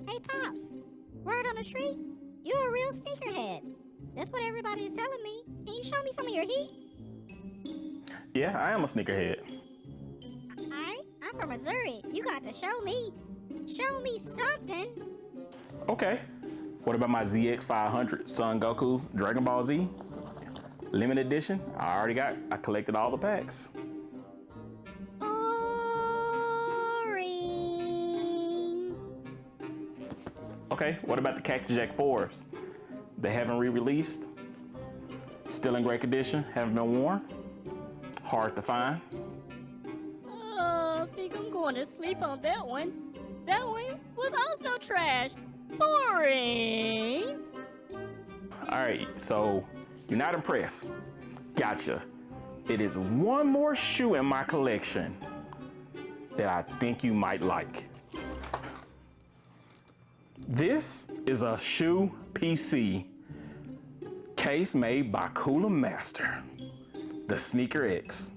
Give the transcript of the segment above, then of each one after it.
Hey, Pops, word on the street? You a real sneakerhead. That's what everybody is telling me. Can you show me some of your heat? Yeah, I am a sneakerhead. Alright, I'm from Missouri. You got to show me. Show me something. Okay. What about my ZX500 Son Goku Dragon Ball Z? Limited edition. I collected all the packs. Boring. Okay, what about the Cactus Jack 4s? They haven't re-released. Still in great condition, haven't been worn. Hard to find. I think I'm going to sleep on that one. That one was also trash. Boring. Alright, so you're not impressed. Gotcha. It is one more shoe in my collection that I think you might like. This is a shoe PC case made by Cooler Master, the Sneaker X.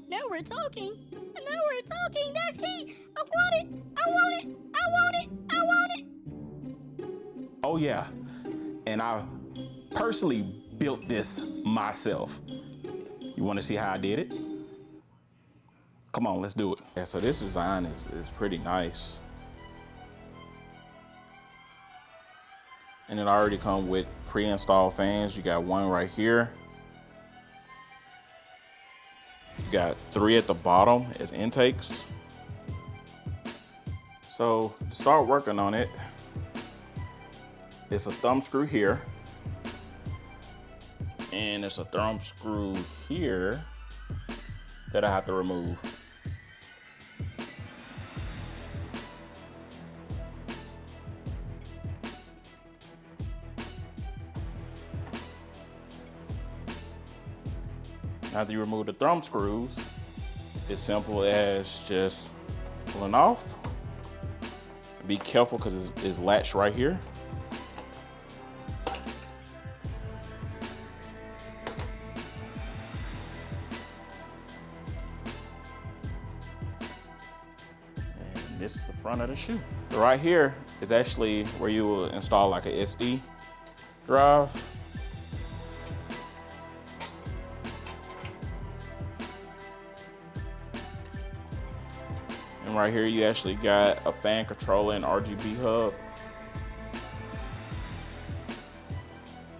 Now we're talking. Now we're talking. That's heat. I want it. I want it. I want it. I want it. Oh yeah, and I personally built this myself. You want to see how I did it? Come on, let's do it. Yeah, so this design is pretty nice. And it already comes with pre-installed fans. You got one right here. You got 3 at the bottom as intakes. So to start working on it, it's a thumb screw here. And it's a thumb screw here that I have to remove. After you remove the thumb screws, it's simple as just pulling off. Be careful because it's latched right here. And this is the front of the shoe. So right here is actually where you will install like a SD drive. And right here, you actually got a fan controller and RGB hub.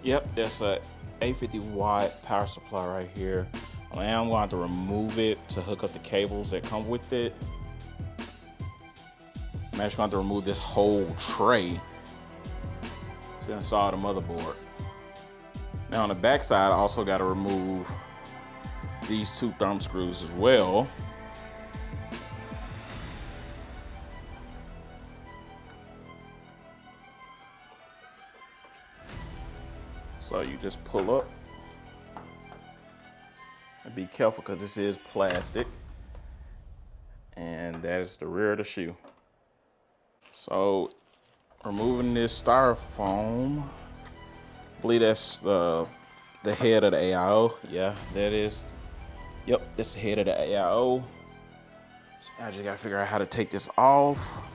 Yep, that's a 850 watt power supply right here. I am going to have to remove it to hook up the cables that come with it. I'm actually going to have to remove this whole tray to install the motherboard. Now on the back side, I also got to remove these 2 thumb screws as well. So you just pull up and be careful because this is plastic, and that is the rear of the shoe. So removing this styrofoam, I believe that's the head of the AIO. Yeah, that is. Yep, that's the head of the AIO. So I just gotta figure out how to take this off.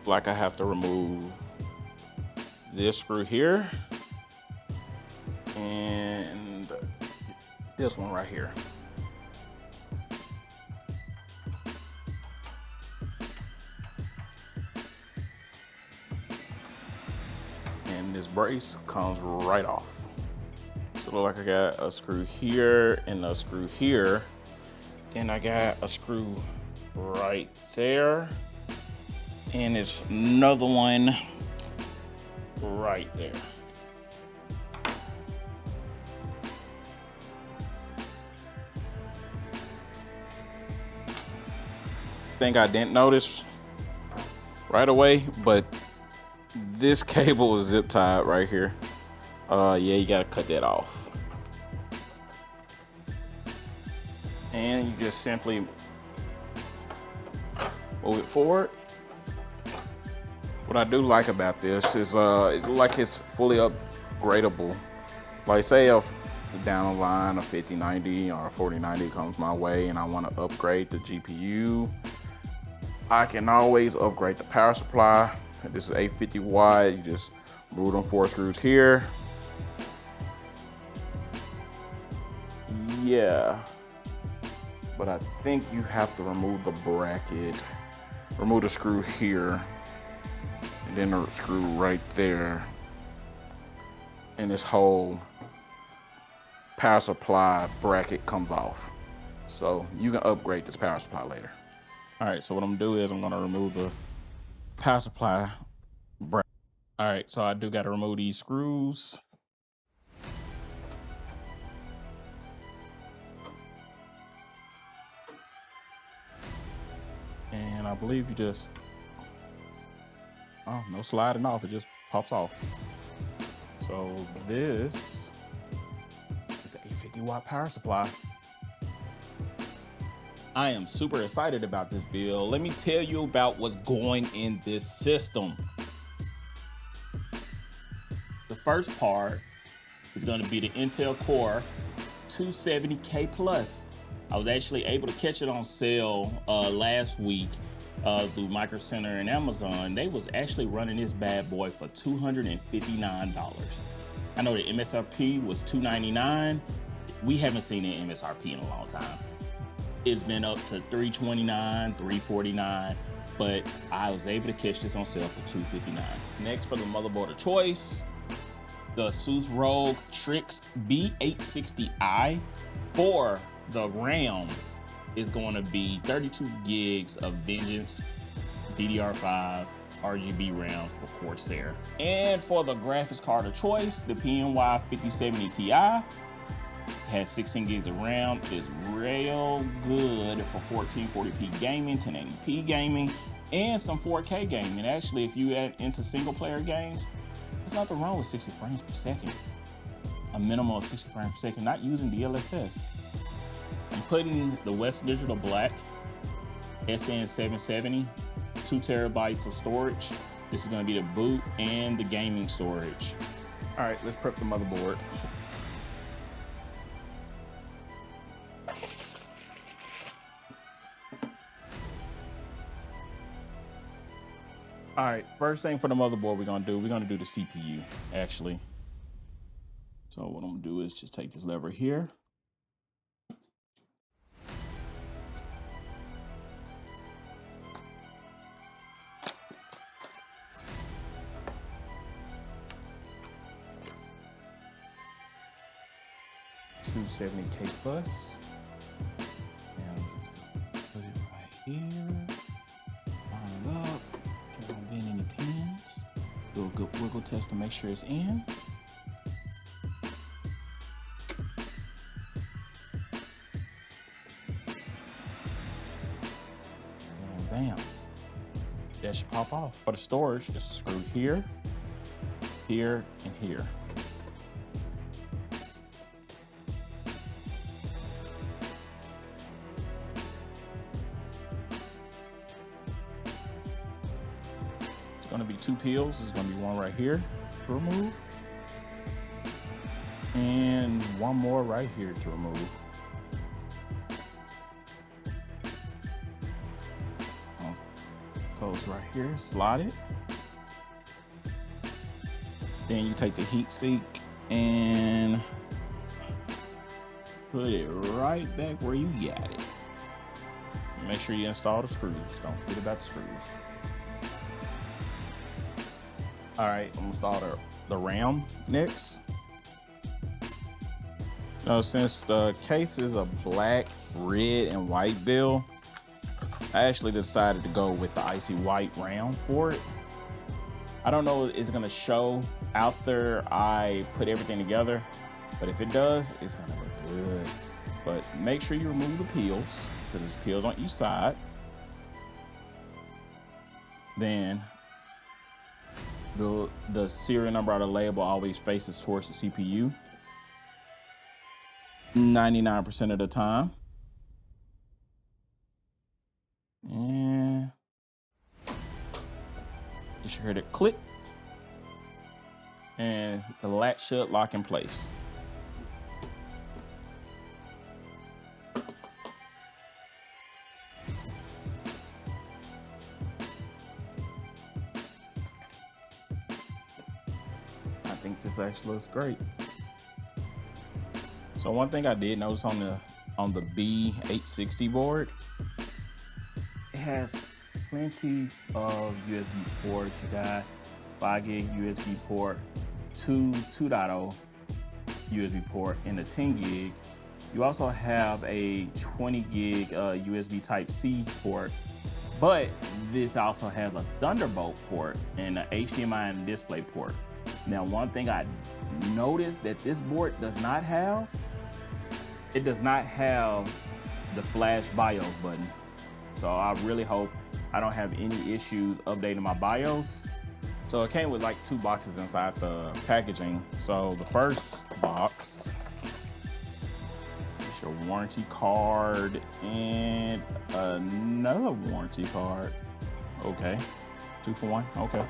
Like I have to remove this screw here. And this one right here. And this brace comes right off. So it look like I got a screw here and a screw here. And I got a screw right there. And it's another one right there. Thing I didn't notice right away, but this cable is zip tied right here. Yeah, you gotta cut that off. And you just simply move it forward. What I do like about this is it like it's fully upgradable. Like say if down the line a 5090 or a 4090 comes my way and I want to upgrade the GPU, I can always upgrade the power supply This is 850 wide. You just remove them 4 screws here. Yeah, but I think you have to remove the bracket, remove the screw here, and then the screw right there, and this whole power supply bracket comes off. So you can upgrade this power supply later. All right, so what I'm gonna do is I'm gonna remove the power supply bracket. All right, so I do gotta remove these screws. And I believe you just, oh, no sliding off, it just pops off. So this is the 850 watt power supply. I am super excited about this build. Let me tell you about what's going in this system. The first part is going to be the Intel Core 270K Plus. I was actually able to catch it on sale last week through Micro Center and Amazon. They was actually running this bad boy for $259. I know the MSRP was $299. We haven't seen an MSRP in a long time. It's been up to $329, $349, but I was able to catch this on sale for $259. Next, for the motherboard of choice, the ASUS ROG Strix B860i. For the RAM is going to be 32 gigs of Vengeance DDR5 RGB RAM for Corsair. And for the graphics card of choice, the PNY 5070 Ti has 16 gigs of RAM. It is real good for 1440p gaming, 1080p gaming, and some 4K gaming. Actually, if you add into single player games, there's nothing wrong with 60 frames per second. A minimum of 60 frames per second, not using DLSS. I'm putting the Western Digital Black SN770, 2 terabytes of storage. This is gonna be the boot and the gaming storage. All right, let's prep the motherboard. All right, first thing for the motherboard we're gonna do the CPU, actually. So what I'm gonna do is just take this lever here. $270K plus. And I'm just gonna put it right here. Line it up. Check on being in the pins. Do a good wiggle test to make sure it's in. And bam. That should pop off. For the storage, it's a screw here, here, and here. It's gonna be 2 peels. There's gonna be one right here to remove, and one more right here to remove. Goes right here, slide it. Then you take the heat sink and put it right back where you got it. Make sure you install the screws. Don't forget about the screws. All right, I'm gonna install the RAM next. Now, since the case is a black, red, and white build, I actually decided to go with the icy white RAM for it. I don't know if it's gonna show after I put everything together, but if it does, it's gonna look good. But make sure you remove the peels, because there's peels on each side. Then the serial number on the label always faces towards the CPU 99% of the time. And you should hear it click, and the latch should lock in place. think this actually looks great. So one thing I did notice on the B860 board, it has plenty of USB ports. You got 5 gig USB port, 2.0 USB port, and a 10 gig. You also have a 20 gig USB Type-C port, but this also has a Thunderbolt port and an HDMI and display port. Now, one thing I noticed that this board does not have, it does not have the flash BIOS button. So I really hope I don't have any issues updating my BIOS. So it came with like 2 boxes inside the packaging. So the first box is your warranty card and another warranty card. Okay, 2 for 1, okay.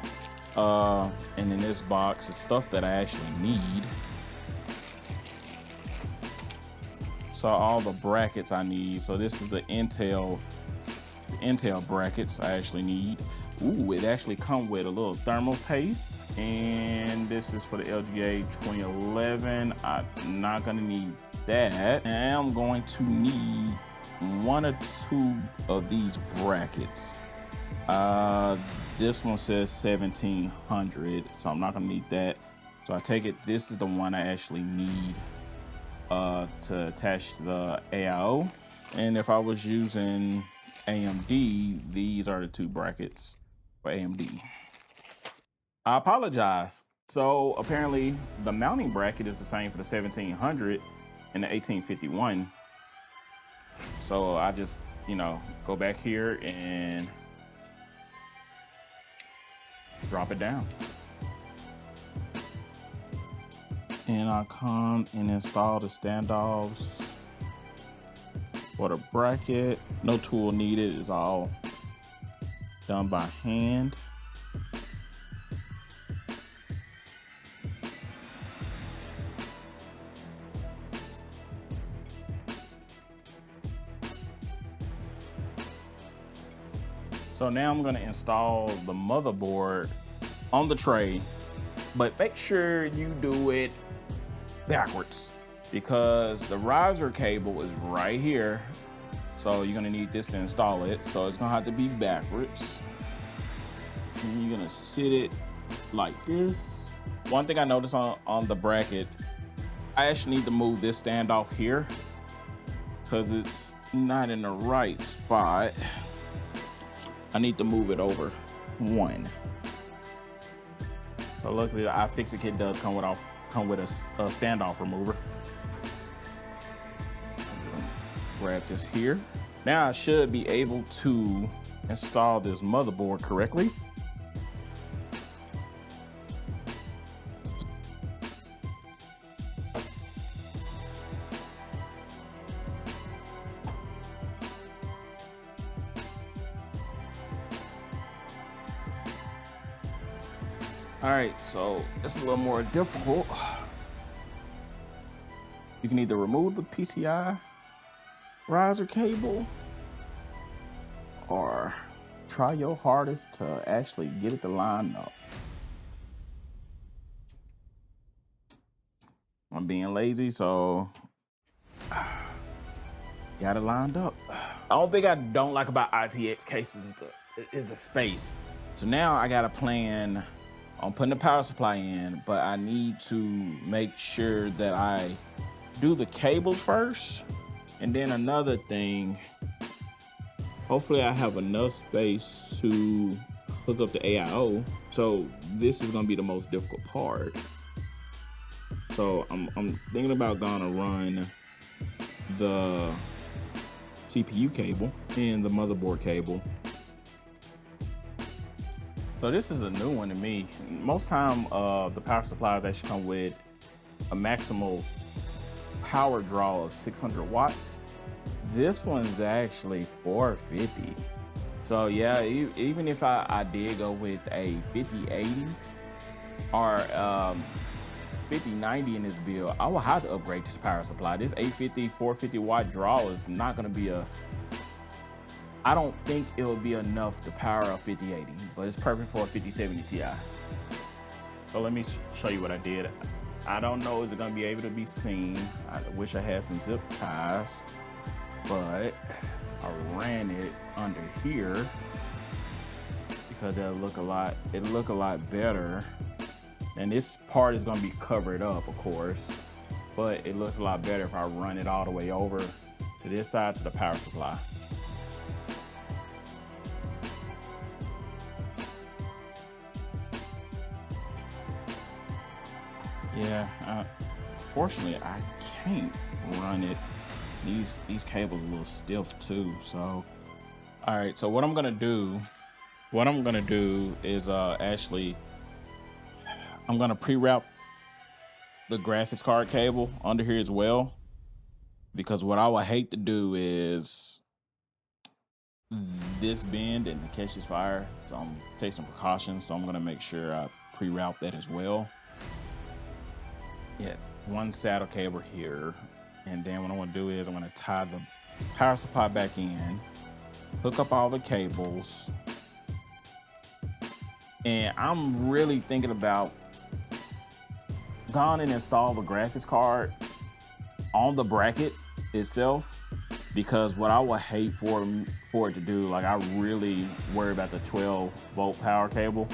And in this box is stuff that I actually need. So all the brackets I need. So this is the Intel brackets I actually need. Ooh, it actually comes with a little thermal paste, and this is for the LGA 2011. I'm not gonna need that. And I'm going to need 1 or 2 of these brackets. This one says 1700, so I'm not gonna need that. So I take it this is the one I actually need to attach the AIO. And if I was using AMD, these are the 2 brackets for AMD. I apologize. So apparently the mounting bracket is the same for the 1700 and the 1851. So I just, go back here and drop it down. And I'll come and install the standoffs for the bracket. No tool needed, it's all done by hand. So now I'm gonna install the motherboard on the tray, but make sure you do it backwards because the riser cable is right here. So you're gonna need this to install it. So it's gonna have to be backwards. And you're gonna sit it like this. One thing I noticed on the bracket, I actually need to move this standoff here because it's not in the right spot. I need to move it over 1. So luckily the iFixit kit does come with a standoff remover. Grab this here. Now I should be able to install this motherboard correctly. All right, so it's a little more difficult. You can either remove the PCI riser cable or try your hardest to actually get it to line up. I'm being lazy, so got it lined up. The only thing I don't like about ITX cases is the space. So now I got a plan on putting the power supply in, but I need to make sure that I do the cables first. And then another thing, hopefully I have enough space to hook up the AIO. So this is gonna be the most difficult part. So I'm thinking about gonna run the CPU cable and the motherboard cable. So this is a new one to me. Most time the power supplies actually come with a maximal power draw of 600 watts. This one's actually 450. So yeah, even if I did go with a 5080 or 5090 in this build, I will have to upgrade this power supply. This 850, 450 watt draw is not gonna be I don't think it will be enough to power a 5080, but it's perfect for a 5070 Ti. So let me show you what I did. I don't know, is it gonna be able to be seen? I wish I had some zip ties, but I ran it under here because it'll look a lot better. And this part is gonna be covered up, of course, but it looks a lot better if I run it all the way over to this side to the power supply. Yeah, fortunately I can't run it. These cables are a little stiff too, so. All right, so what I'm gonna do is actually, I'm gonna pre-route the graphics card cable under here as well, because what I would hate to do is this bend and catch this fire, so I'm taking some precautions. So I'm gonna make sure I pre-route that as well. Yeah, one saddle cable here, and then what I'm gonna do is I'm gonna tie the power supply back in, hook up all the cables, and I'm really thinking about going and install the graphics card on the bracket itself, because what I would hate for it to do, like I really worry about the 12-volt power cable.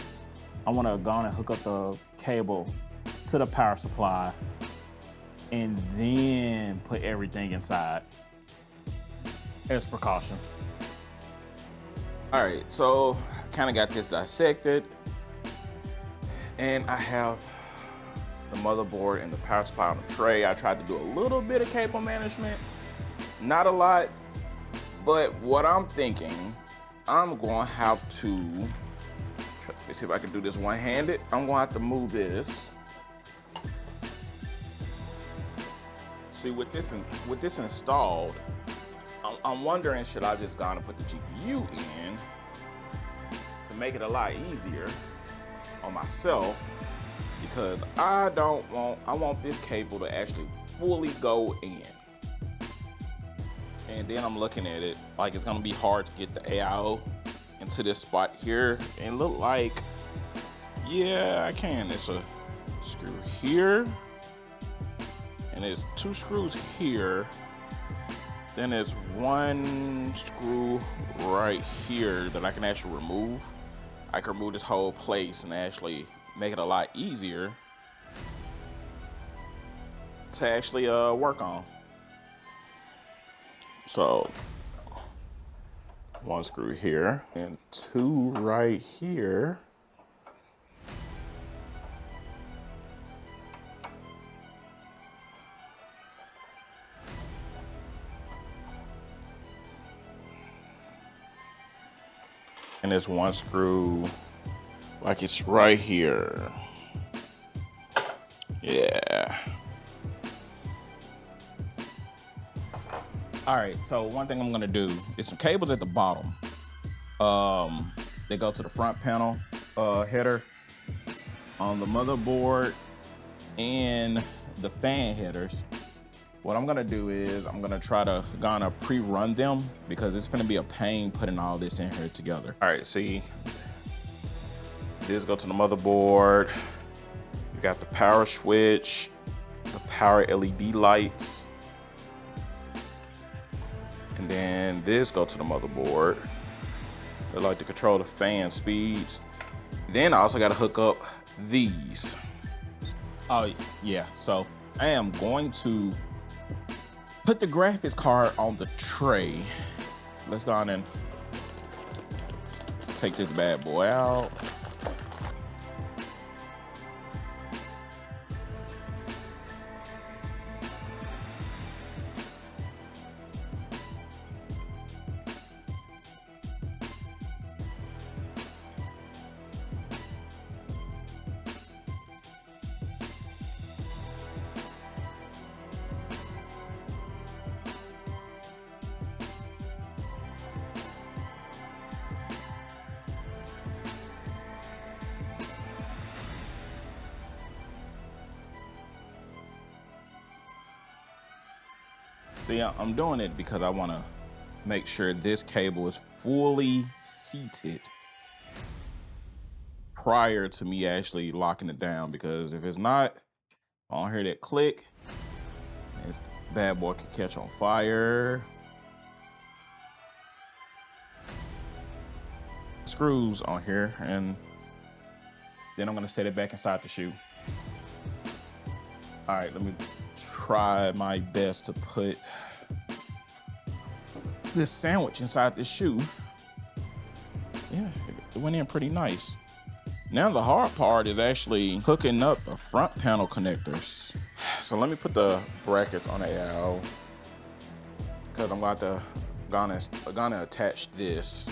I want to go on and hook up the cable to the power supply and then put everything inside as precaution. All right, so kind of got this dissected, and I have the motherboard and the power supply on the tray. I tried to do a little bit of cable management, not a lot, but what I'm thinking, I'm going to have to, let me see if I can do this one-handed. I'm going to have to move this. See, with this installed, I'm wondering, should I just go and put the GPU in to make it a lot easier on myself? Because I want this cable to actually fully go in. And then I'm looking at it like it's gonna be hard to get the AIO into this spot here, and look like, yeah, I can. It's a screw here, and there's 2 screws here. Then there's 1 screw right here that I can actually remove. I can remove this whole place and actually make it a lot easier to actually work on. So 1 screw here and 2 right here. And there's 1 screw like it's right here. Yeah. All right, so one thing I'm gonna do is some cables at the bottom. They go to the front panel header on the motherboard and the fan headers. What I'm gonna do is I'm gonna try to pre-run them, because it's gonna be a pain putting all this in here together. All right, see, this go to the motherboard. You got the power switch, the power LED lights, and then this go to the motherboard. They like to control the fan speeds. Then I also got to hook up these. Oh yeah, so I am going to put the graphics card on the tray. Let's go on and take this bad boy out. So yeah, I'm doing it because I want to make sure this cable is fully seated prior to me actually locking it down, because if it's not, I don't hear that click, this bad boy could catch on fire. Screws on here, and then I'm gonna set it back inside the shoe. All right, let me try my best to put this sandwich inside this shoe. Yeah, it went in pretty nice. Now the hard part is actually hooking up the front panel connectors. So let me put the brackets on AL, because I'm gonna attach this.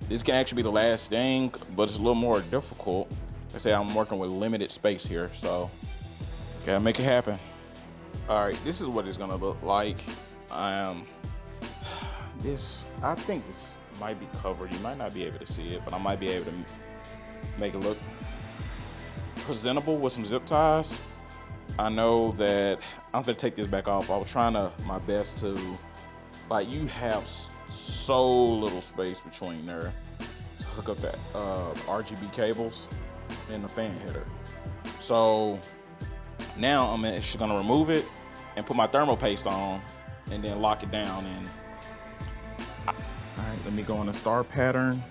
This can actually be the last thing, but it's a little more difficult. I say I'm working with limited space here, so gotta make it happen. All right, this is what it's gonna look like. I think this might be covered. You might not be able to see it, but I might be able to make it look presentable with some zip ties. I know that I'm gonna take this back off. I was trying my best to, like, you have so little space between there to hook up that RGB cables and the fan header. So now I'm actually gonna remove it and put my thermal paste on and then lock it down. And all right, let me go in the star pattern.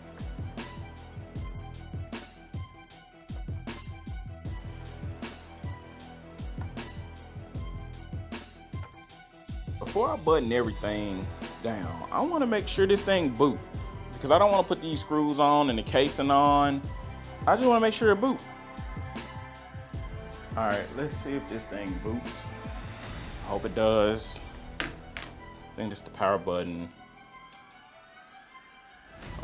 Before I button everything down, I want to make sure this thing boot, because I don't want to put these screws on and the casing on. I just want to make sure it boot. All right, let's see if this thing boots. I hope it does. I think it's the power button.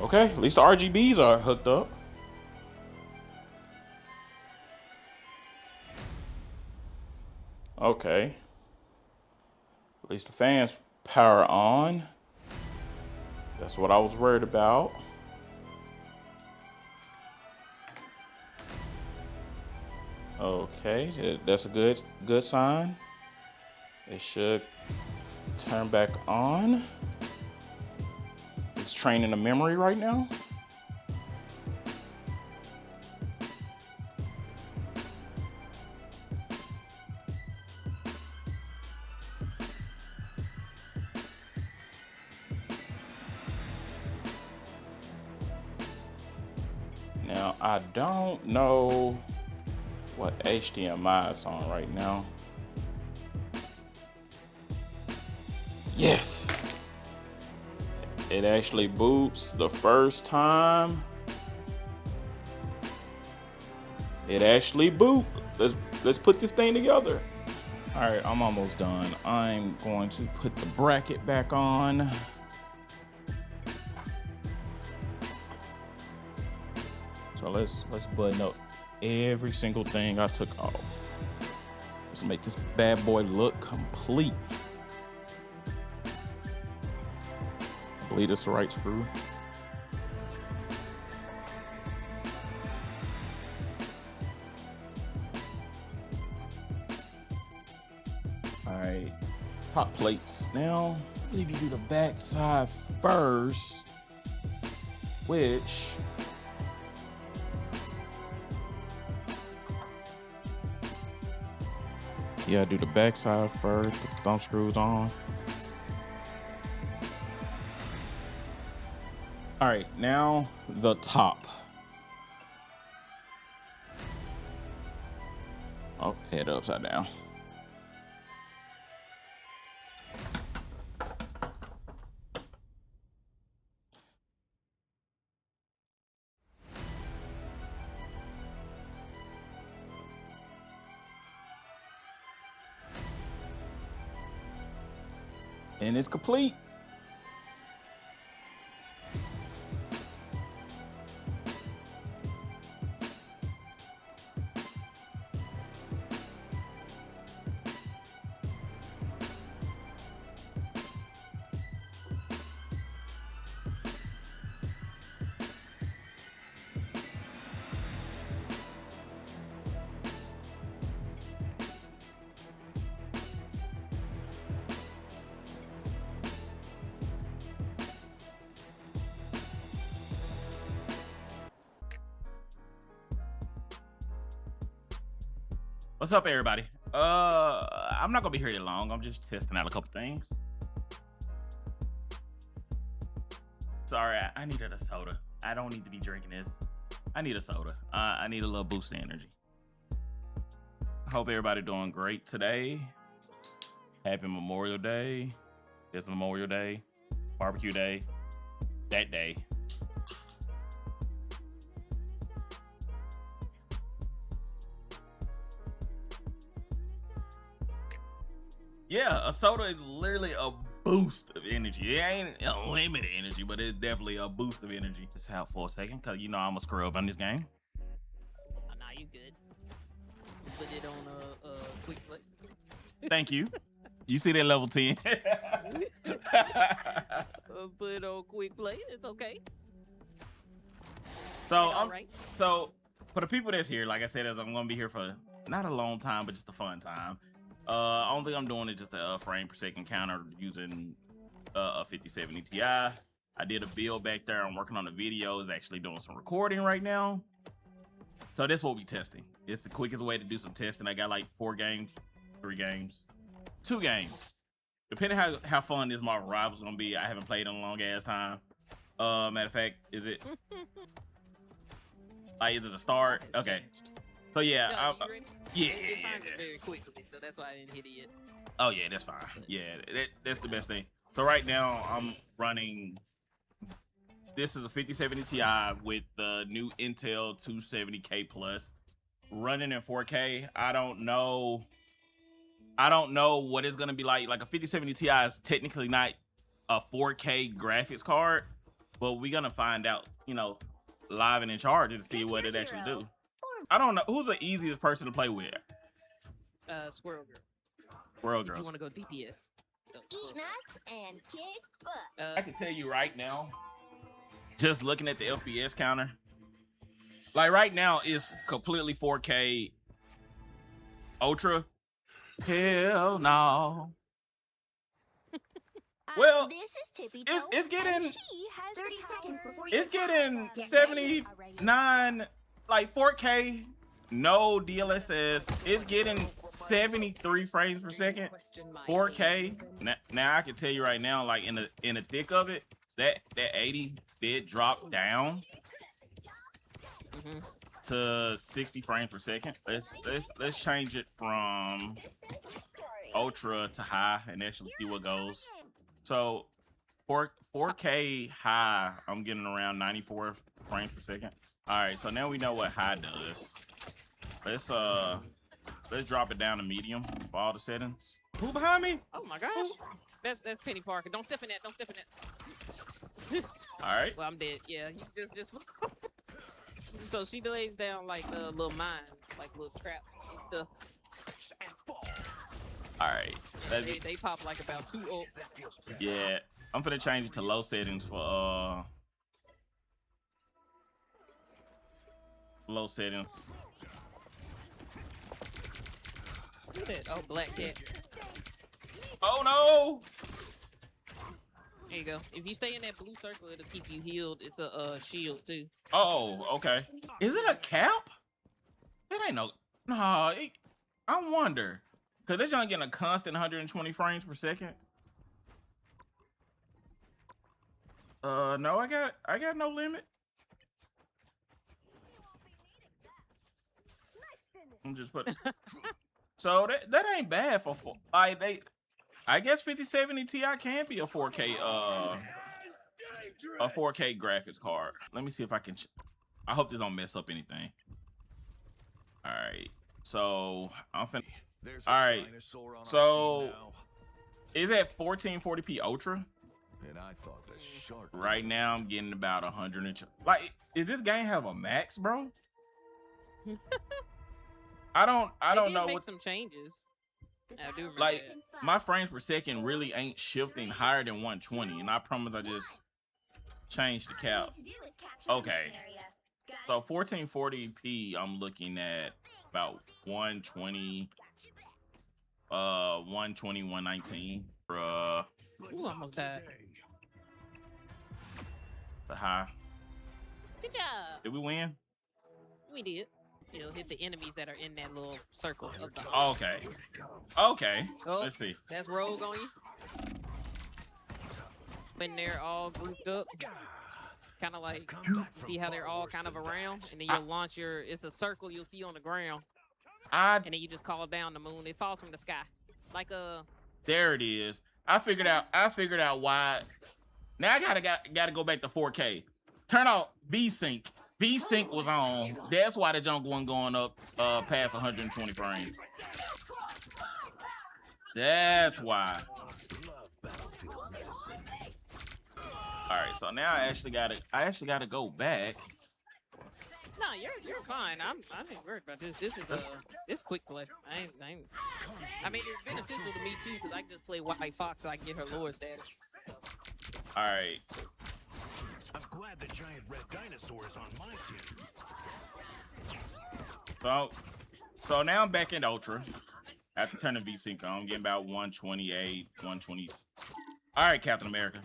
Okay, at least the RGBs are hooked up. Okay. At least the fan's power on. That's what I was worried about. Okay, that's a good sign. It should turn back on. It's training the memory right now. Now, I don't know what HDMI it's on right now. Yes! It actually boots the first time. It actually boot. Let's put this thing together. All right, I'm almost done. I'm going to put the bracket back on. So let's button up every single thing I took off. Let's make this bad boy look complete. I believe it's the right screw. All right, top plates. Now, I believe you do the back side first, which yeah, do the back side first, put the thumb screws on. All right, now the top. Oh, head upside down. And it's complete. What's up, everybody? I'm not gonna be here that long. I'm just testing out a couple things. Sorry, I needed a soda. I don't need to be drinking this. I need a soda. I need a little boost of energy. I hope everybody doing great today. Happy Memorial Day. It's Memorial Day, barbecue day, that day. Yeah, a soda is literally a boost of energy. It ain't unlimited energy, but it's definitely a boost of energy. Just out for a second, cause you know I'm a scrub on this game. Oh, nah, you good. You put it on a quick play. Thank you. You see that level 10? Put it on quick play. It's okay. So so for the people that's here, like I said, I'm gonna be here for not a long time, but just a fun time. Only thing I'm doing is just a frame per second counter using a 5070 Ti. I did a build back there. I'm working on the videos, actually doing some recording right now. So this will be testing. It's the quickest way to do some testing. I got like 4 games, 3 games, 2 games. Depending how fun this Marvel Rivals gonna be, I haven't played in a long ass time. Matter of fact, is it is it a start? Okay. So yeah, yeah. Very quickly, so that's why I didn't hit it yet. Oh yeah, that's fine. Yeah, that's the best thing. So right now I'm running. This is a 5070 Ti with the new Intel 270K Plus, running in 4K. I don't know what it's gonna be like. Like a 5070 Ti is technically not a 4K graphics card, but we're gonna find out, you know, live and in charge to see what it actually do. I don't know who's the easiest person to play with. Squirrel Girl. Squirrel Girl. You want to go DPS? So, Eat nuts and kick butt. I can tell you right now, just looking at the FPS counter, like right now it's completely 4K Ultra. Hell no. Well, this is it's getting 30 seconds before it's getting 79 like 4K, no DLSS. It's getting 73 frames per second, 4K. Now I can tell you right now, like in the thick of it, that 80 did drop down to 60 frames per second. Let's change it from ultra to high and actually see what goes. So 4K high, I'm getting around 94 frames per second. All right, so now we know what high does. Let's drop it down to medium for all the settings. Who behind me? Oh my gosh, that's Penny Parker. Don't step in that. Don't step in that. All right. Well, I'm dead. Yeah, you just. So she lays down like little mines, like little traps and stuff. All right. They pop like about 2 ults. Yeah, I'm gonna change it to low settings for low settings. Look at that. Oh, black cat. Oh no! There you go. If you stay in that blue circle, it'll keep you healed. It's a shield too. Oh, okay. Is it a cap? It ain't no. Nah, I wonder. Cause this young getting a constant 120 frames per second. No, I got no limit. I'm just putting. So that ain't bad for like I guess 5070 Ti can be a 4K graphics card. Let me see if I can. I hope this don't mess up anything. All right, so I'm finna. All right, so is that 1440p Ultra? And I thought the shark. Right now I'm getting about 100 and like. Is this game have a max, bro? I don't know what some changes. I do remember like that. my frames per second really ain't shifting higher than 120, and I promise I just changed the cap. Okay, so 1440p I'm looking at about 120, 119 for Ooh, almost died. the high. Good job. Did we win? We did. It'll hit the enemies that are in that little circle of the. Okay. Okay. Oh, Let's see. that's rogue on you. When they're all grouped up, kind of like, see how they're all kind of around, and then you'll launch your. It's a circle you'll see on the ground, and then you just call down the moon. It falls from the sky, like a. There it is. I figured out why. Now I gotta go back to 4K. Turn off VSync. VSync was on. That's why the junk wasn't going up past 120 frames. That's why. All right, so now I actually gotta go back. No, you're fine. I ain't worried about this. This is it's quick play. I mean, it's beneficial to me too because I can just play White Fox so I can get her lower status. All right. I'm glad the giant red dinosaur is on my team. So now I'm back in Ultra. After turning VSync on, I'm getting about 128, 120. All right, Captain America.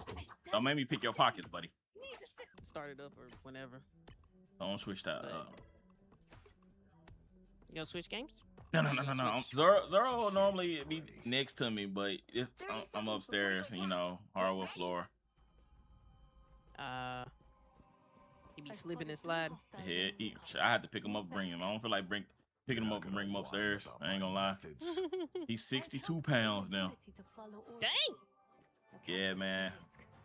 Don't make me pick your pockets, buddy. Start it up or whenever. Don't switch that You gonna switch games? No. Zoro will normally be next to me, but I'm upstairs, you know, hardwood floor. He be slipping and sliding. Yeah, I had to pick him up, bring him. I don't feel like picking him up and bring him upstairs. I ain't gonna lie. He's 62 pounds now. Dang! Yeah, man.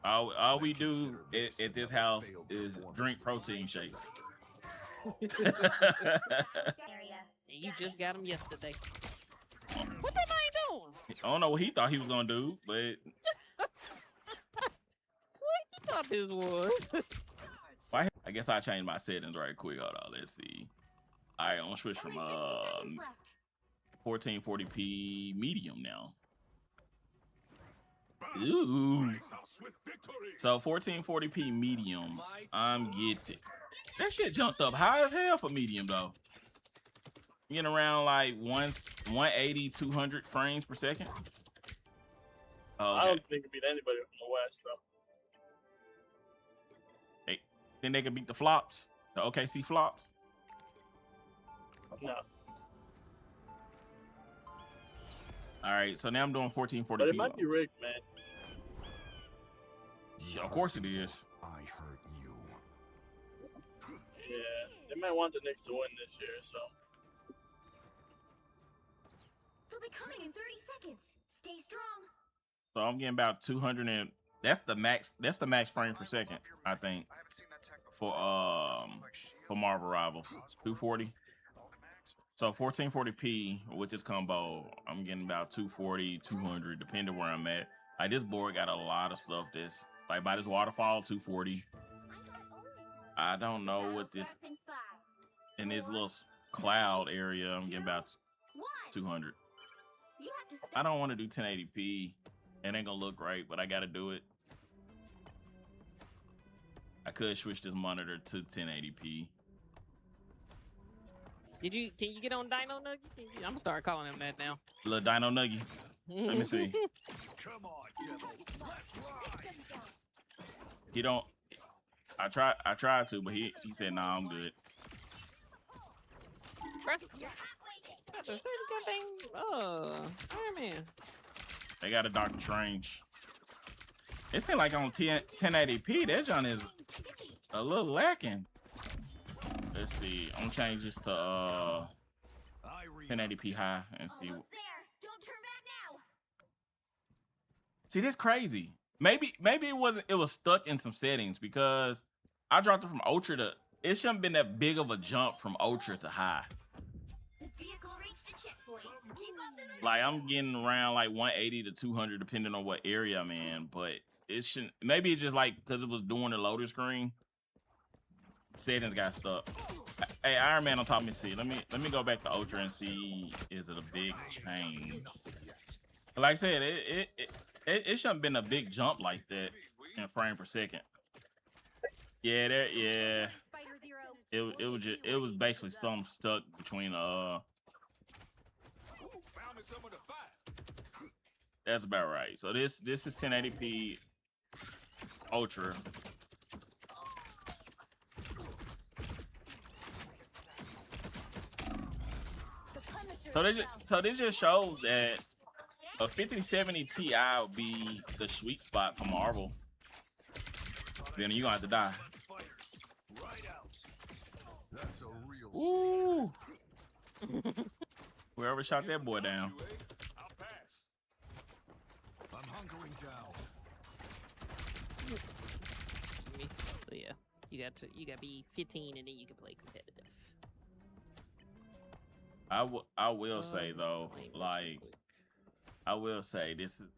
All we do at this house is drink protein shakes. You just got him yesterday. What that man doing? I don't know what he thought he was gonna do, but What you thought this was? I guess I changed my settings right quick. Hold on, let's see. All right, I'm gonna switch from 1440p medium now. Ooh. So 1440p medium, I'm getting. That shit jumped up high as hell for medium though. Getting around like 180, 200 frames per second. Okay. I don't think it beat anybody from the West though. Hey, then they could beat the flops, the OKC flops. No. All right, so now I'm doing 1440p. But it might be rigged, man. Yeah, of course it is. I hurt you. Yeah, they might want the Knicks to win this year, so. They'll be coming in 30 seconds. Stay strong. So I'm getting about 200 and that's the max frame per second, I think. For Marvel Rivals. 240. So 1440p with this combo, I'm getting about 240, 200, depending where I'm at. Like this board got a lot of stuff that's like by this waterfall, 240. I don't know what this in this little cloud area, I'm getting about 200. I don't want to do 1080p. It ain't gonna look right, but I gotta do it. I could switch this monitor to 1080p. Can you get on Dino Nugget? I'm gonna start calling him that now. Little Dino Nugget. Let me see. Come on, devil. Let's ride. He don't. I tried to, but he said, "Nah, I'm good." Press. Iron Man. They got a Doctor Strange. It seemed like on 1080p, that John is a little lacking. Let's see. I'm gonna change this to 1080p high and see. Almost there. Don't turn back now. See, this crazy. Maybe it was stuck in some settings because I dropped it from ultra to. It shouldn't have been that big of a jump from ultra to high. The vehicle reached a checkpoint. Keep up the Like I'm getting around like 180 to 200 depending on what area I'm in, but it shouldn't. Maybe it's just like because it was doing the loader screen. Settings got stuck. Hey, Iron Man on top of me. See, let me go back to ultra and see is it a big change. Like I said, it shouldn't have been a big jump like that in frame per second. Yeah, it was basically something stuck between That's about right. So this is 1080p ultra. So this just shows that a 5070 Ti would be the sweet spot for Marvel. Then you're gonna have to die. That's a real Ooh. Whoever shot that boy down. I'll pass. I'm hunkering down. So yeah, you got to be 15 and then you can play competitive. I will say though, like I will say this is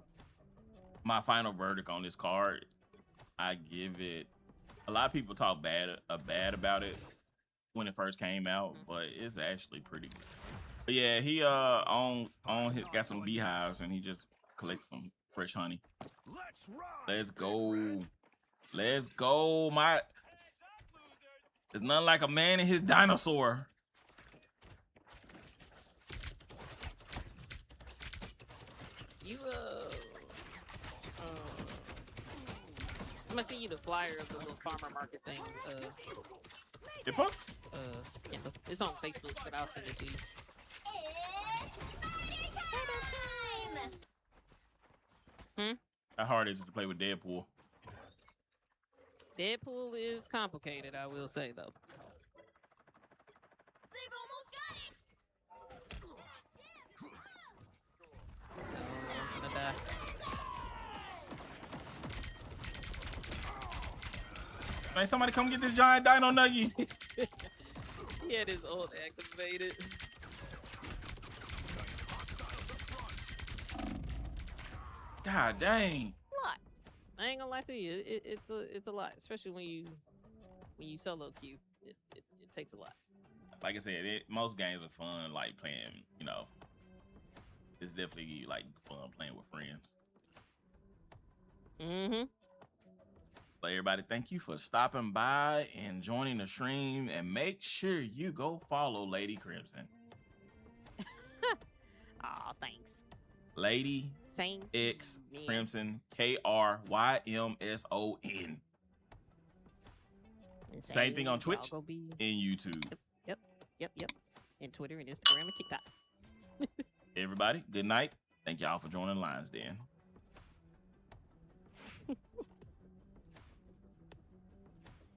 my final verdict on this card. I give it. A lot of people talk bad about it when it first came out, but it's actually pretty good. But yeah, he got some beehives and he just collects some fresh honey. Let's go. Let's go. There's nothing like a man and his dinosaur. You I'm gonna send you the flyer of the little farmer market thing. Hip hop? Yeah, it's on Facebook, but I'll send it to you. How hard is it to play with Deadpool? Deadpool is complicated, I will say though. They've almost got it. I'm gonna die. Man, somebody come get this giant dino nugget. He had his ult activated. God dang. Lot. I ain't gonna lie to you. It's a lot, especially when you solo queue. It takes a lot. Like I said, most games are fun, like playing, you know. It's definitely like fun playing with friends. Mm-hmm. But everybody, thank you for stopping by and joining the stream. And make sure you go follow Lady Crimson. Aw, thanks. Lady Same. X Yeah. Crimson, KRYMSON. Same thing on Twitch Y'all go be... and YouTube. Yep. And Twitter and Instagram and TikTok. Everybody, good night. Thank y'all for joining Lions Den.